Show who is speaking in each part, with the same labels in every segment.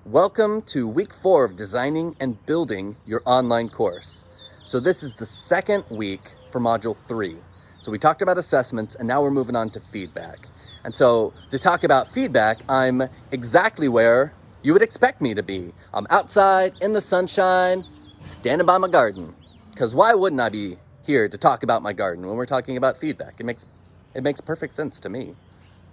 Speaker 1: Welcome to week 4 of designing and building your online course. So this is the second week for module 3. So we talked about assessments and now we're moving on to feedback. And so to talk about feedback, I'm exactly where you would expect me to be. I'm outside in the sunshine, standing by my garden. Because why wouldn't I be here to talk about my garden when we're talking about feedback? It makes perfect sense to me.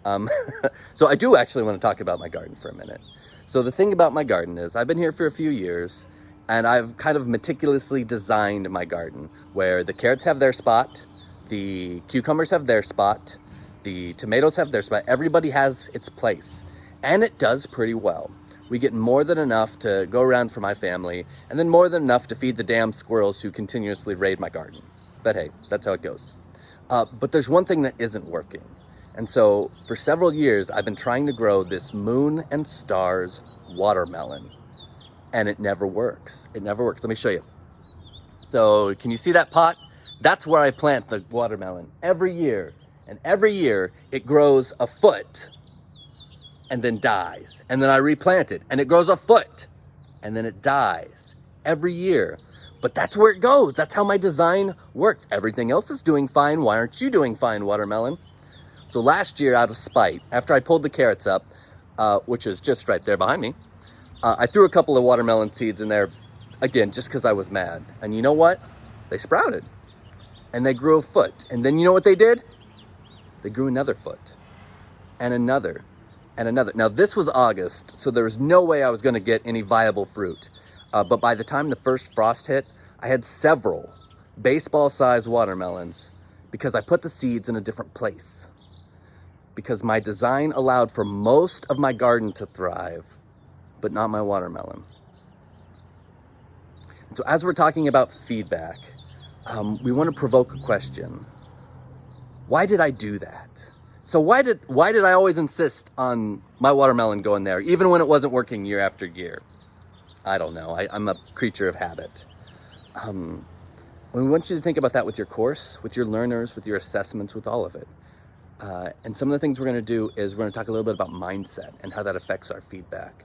Speaker 1: So I do actually want to talk about my garden for a minute. So the thing about my garden is I've been here for a few years and I've kind of meticulously designed my garden where the carrots have their spot, the cucumbers have their spot, the tomatoes have their spot. Everybody has its place and it does pretty well. We get more than enough to go around for my family and then more than enough to feed the damn squirrels who continuously raid my garden. But hey, that's how it goes. But there's one thing that isn't working. And so for several years, I've been trying to grow this moon and stars watermelon, and it never works. It never works. Let me show you. So can you see that pot? That's where I plant the watermelon every year. And every year it grows a foot and then dies. And then I replant it and it grows a foot and then it dies every year. But that's where it goes. That's how my design works. Everything else is doing fine. Why aren't you doing fine, watermelon? So last year, out of spite, after I pulled the carrots up, which is just right there behind me, I threw a couple of watermelon seeds in there, again, just because I was mad. And you know what? They sprouted. And they grew a foot. And then you know what they did? They grew another foot. And another. And another. Now, this was August, so there was no way I was going to get any viable fruit. But by the time the first frost hit, I had several baseball-sized watermelons because I put the seeds in a different place. Because my design allowed for most of my garden to thrive, but not my watermelon. And so as we're talking about feedback, we want to provoke a question. Why did I do that? So why did I always insist on my watermelon going there, even when it wasn't working year after year? I don't know. I'm a creature of habit. We want you to think about that with your course, with your learners, with your assessments, with all of it. And some of the things we're going to do is we're going to talk a little bit about mindset and how that affects our feedback.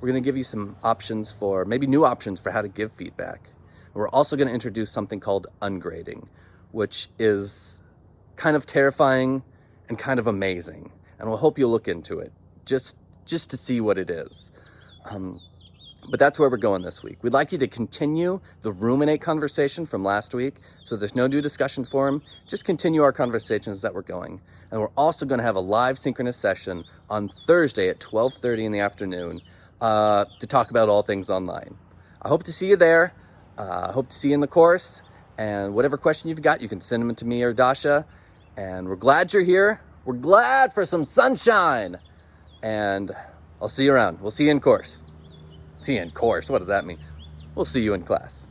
Speaker 1: We're going to give you some options for, maybe new options for how to give feedback. And we're also going to introduce something called ungrading, which is kind of terrifying and kind of amazing. And we'll hope you'll look into it just to see what it is. But that's where we're going this week. We'd like you to continue the ruminate conversation from last week. So there's no new discussion forum. Just continue our conversations that we're going. And we're also going to have a live synchronous session on Thursday at 12:30 in the afternoon to talk about all things online. I hope to see you there. I hope to see you in the course. And whatever question you've got, you can send them to me or Dasha. And we're glad you're here. We're glad for some sunshine. And I'll see you around. We'll see you in course. See you in course. What does that mean? We'll see you in class.